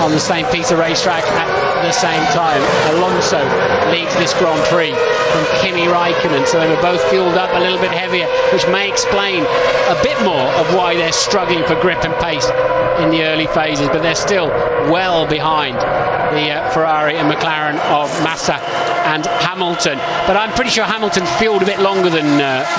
on the same piece of racetrack at the same time. Alonso leads this Grand Prix from Kimi Räikkönen, so they were both fueled up a little bit heavier, which may explain a bit more of why they're struggling for grip and pace in the early phases, but they're still well behind the Ferrari and McLaren of Massa and Hamilton. But I'm pretty sure Hamilton fueled a bit longer than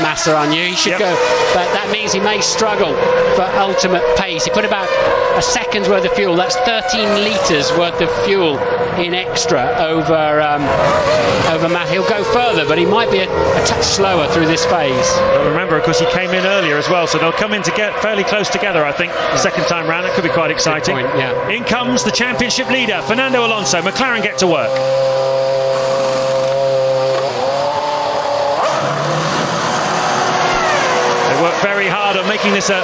Massa on you. He should go, but that means he may struggle for ultimate pace. He put about a second's worth of fuel. That's 13 litres worth of fuel in extra over Massa. He'll go further, but he might be a touch slower through this phase. But remember, of course, he came in earlier as well, so they'll come in to get fairly close together, I think, the second time round. It could be quite exciting. Good point, yeah. In comes the championship leader, Fernando Alonso. McLaren get to work. They work very hard on making this a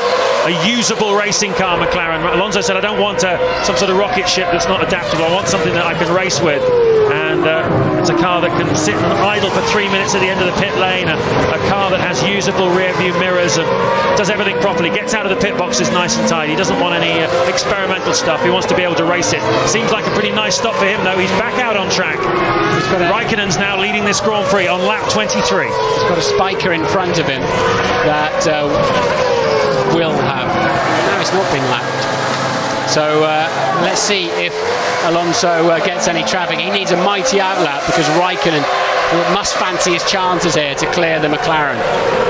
usable racing car, McLaren. Alonso said, I don't want some sort of rocket ship that's not adaptable. I want something that I can race with. And it's a car that can sit and idle for 3 minutes at the end of the pit lane, a car that has usable rear view mirrors and does everything properly, gets out of the pit boxes nice and tidy. He doesn't want any experimental stuff. He wants to be able to race it. Seems like a pretty nice stop for him, though. He's back out on track. Räikkönen's now leading this Grand Prix on lap 23. He's got a spiker in front of him that will have. No, it's not been lapped. So let's see if Alonso gets any traffic. He needs a mighty outlap because Räikkönen must fancy his chances here to clear the McLaren.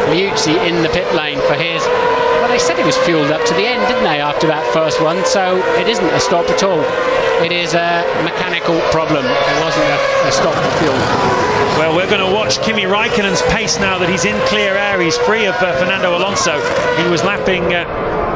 Liuzzi in the pit lane for his. Well, they said he was fueled up to the end, didn't they, after that first one? So it isn't a stop at all. It is a mechanical problem. It wasn't a stop for fuel. Well, we're going to watch Kimi Räikkönen's pace now that he's in clear air. He's free of Fernando Alonso. He was lapping,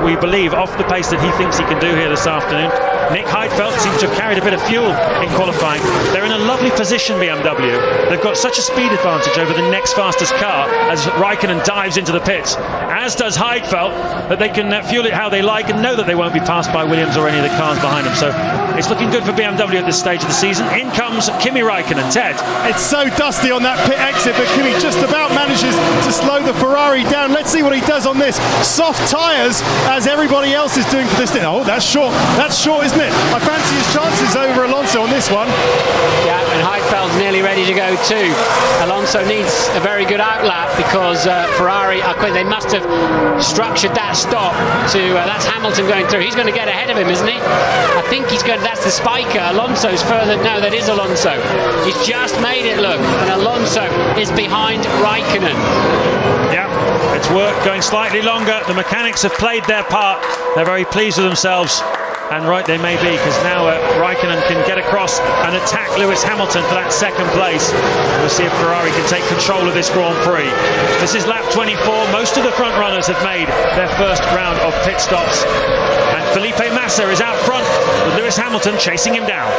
we believe, off the pace that he thinks he can do here this afternoon. Nick Heidfeld seems to have carried a bit of fuel in qualifying. They're in a lovely position, BMW. They've got such a speed advantage over the next fastest car as Räikkönen dives into the pits, as does Heidfeld, that they can fuel it how they like and know that they won't be passed by Williams or any of the cars behind them. So it's looking good for BMW at this stage of the season. In comes Kimi Räikkönen. Ted. It's so dusty on that pit exit, but Kimi just about manages to slow the Ferrari down. Let's see what he does on this. Soft tyres, as everybody else is doing for this thing. Oh, that's short. That's short, isn't it? I fancy his chances over Alonso on this one. Yeah, and Heidfeld's nearly ready to go too. Alonso needs a very good outlap because Ferrari are quick. They must have structured that stop to that's Hamilton going through. He's going to get ahead of him, isn't he? I think he's going. That's the spiker. Alonso's further. No, that is Alonso. He's just made it look, and Alonso is behind Räikkönen. Yeah, it's work going slightly longer. The mechanics have played their part. They're very pleased with themselves. And right they may be, because now Räikkönen can get across and attack Lewis Hamilton for that second place. We'll see if Ferrari can take control of this Grand Prix. This is lap 24. Most of the front runners have made their first round of pit stops. And Felipe Massa is out front with Lewis Hamilton chasing him down.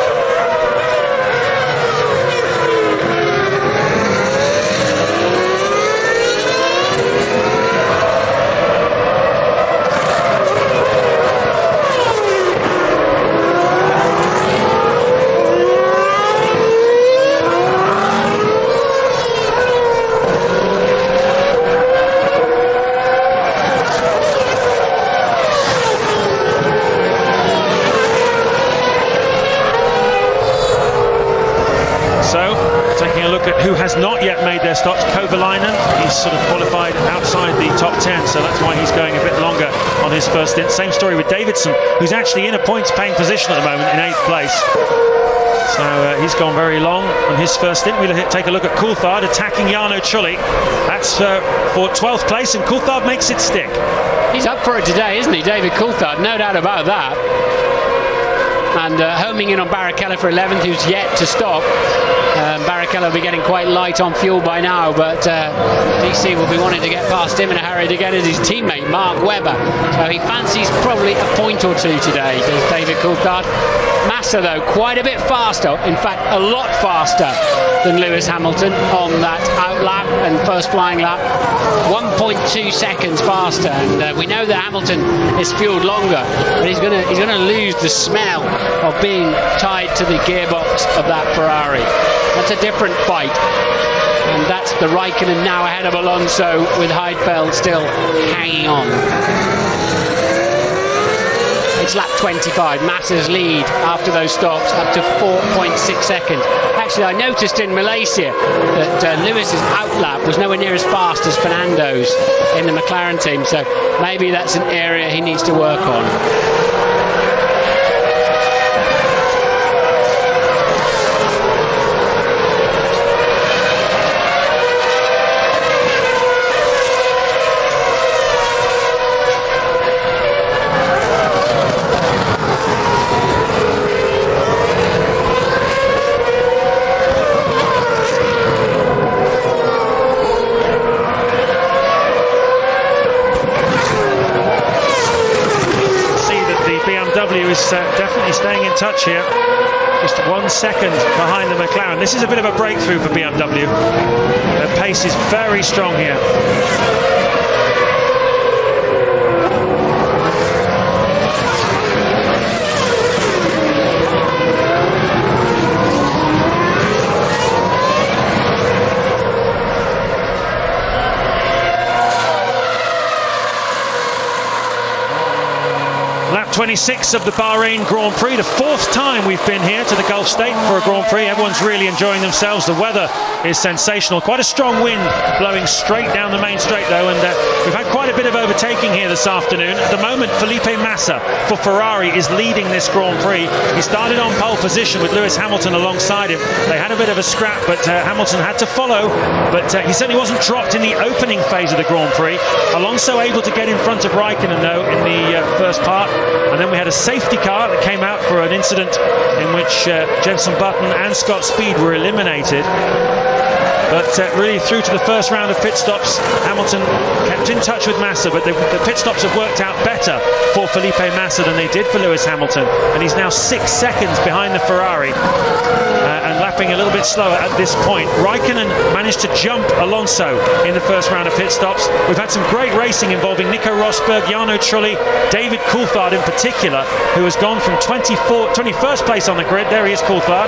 Who has not yet made their stops. Kovalainen, he's sort of qualified outside the top 10, so that's why he's going a bit longer on his first stint. Same story with Davidson, who's actually in a points-paying position at the moment in 8th place. So he's gone very long on his first stint. We'll take a look at Coulthard attacking Jarno Trulli. That's for 12th place, and Coulthard makes it stick. He's up for it today, isn't he, David Coulthard? No doubt about that. And homing in on Barrichello for 11th, who's yet to stop. Barrichello will be getting quite light on fuel by now, but DC will be wanting to get past him in a hurry to get at his teammate Mark Webber. So he fancies probably a point or two today, does David Coulthard. Massa, though, quite a bit faster, in fact a lot faster than Lewis Hamilton on that outlap and first flying lap. 1.2 seconds faster, and we know that Hamilton is fueled longer, but he's going to lose the smell of being tied to the gearbox of that Ferrari. That's a different fight, and that's the Räikkönen now ahead of Alonso, with Heidfeld still hanging on. It's lap 25. Massa's lead after those stops up to 4.6 seconds. Actually, I noticed in Malaysia that Lewis's outlap was nowhere near as fast as Fernando's in the McLaren team, so maybe that's an area he needs to work on. Is definitely staying in touch here, just 1 second behind the McLaren. This is a bit of a breakthrough for BMW. Their pace is very strong here. Lap 26 of the Bahrain Grand Prix, the 4th time we've been here to the Gulf State for a Grand Prix. Everyone's really enjoying themselves. The weather is sensational. Quite a strong wind blowing straight down the main straight though, and we've had quite a bit of overtaking here this afternoon. At the moment, Felipe Massa for Ferrari is leading this Grand Prix. He started on pole position with Lewis Hamilton alongside him. They had a bit of a scrap, but Hamilton had to follow, but he certainly wasn't dropped in the opening phase of the Grand Prix. Alonso able to get in front of Räikkönen though in the first part. And then we had a safety car that came out for an incident in which Jenson Button and Scott Speed were eliminated. But really through to the first round of pit stops, Hamilton kept in touch with Massa, but the pit stops have worked out better for Felipe Massa than they did for Lewis Hamilton, and he's now 6 seconds behind the Ferrari and lapping a little bit slower at this point. Räikkönen managed to jump Alonso in the first round of pit stops. We've had some great racing involving Nico Rosberg, Jarno Trulli, David Coulthard in particular, who has gone from 21st place on the grid, there he is, Coulthard,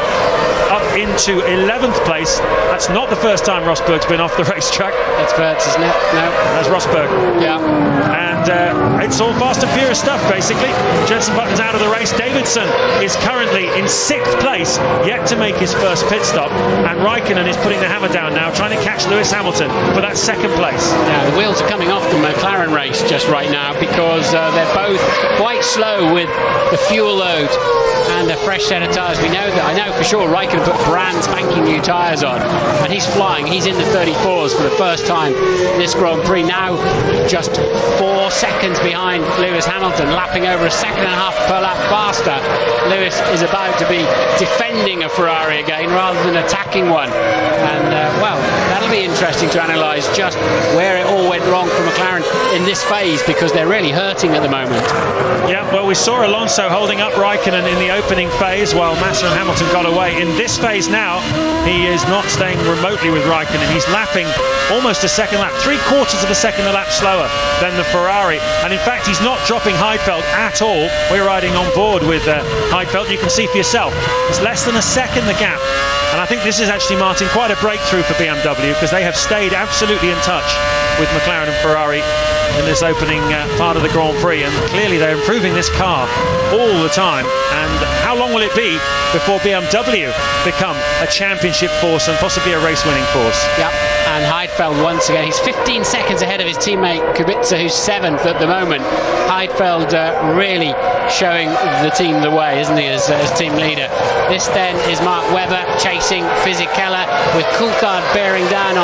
up into 11th place. That's not the first time Rosberg's been off the racetrack. It's Verts, isn't it? No. That's Rosberg. Yeah. And it's all fast and furious stuff, basically. Jenson Button's out of the race. Davidson is currently in 6th place, yet to make his first pit stop. And Räikkönen is putting the hammer down now, trying to catch Lewis Hamilton for that 2nd place. Now, the wheels are coming off the McLaren race just right now because they're both quite slow with the fuel load and a fresh set of tyres. I know for sure Räikkönen put brand spanking new tyres on, and he's flying. He's in the 34s for the first time this Grand Prix. Now just 4 seconds behind Lewis Hamilton, lapping over a 1.5 seconds per lap faster. Lewis is about to be defending a Ferrari again rather than attacking one. And well, that'll be interesting to analyse just where it all went wrong for McLaren in this phase, because they're really hurting at the moment. Yeah, well, we saw Alonso holding up Räikkönen in the opening phase while Massa and Hamilton got away. In this phase now, he is not staying remotely with Räikkönen. He's lapping almost a second lap, 3/4 of a second a lap slower than the Ferrari. And in fact, he's not dropping Heidfeld at all. We're riding on board with Heidfeld. You can see for yourself, it's less than a second the gap. And I think this is actually, Martin, quite a breakthrough for BMW, because they have stayed absolutely in touch with McLaren and Ferrari in this opening part of the Grand Prix, and clearly they're improving this car all the time. And how long will it be before BMW become a championship force and possibly a race-winning force? Yep, and Heidfeld once again, he's 15 seconds ahead of his teammate Kubica, who's 7th at the moment. Heidfeld really showing the team the way, isn't he, as team leader. This then is Mark Webber chasing Fisichella with Coulthard bearing down on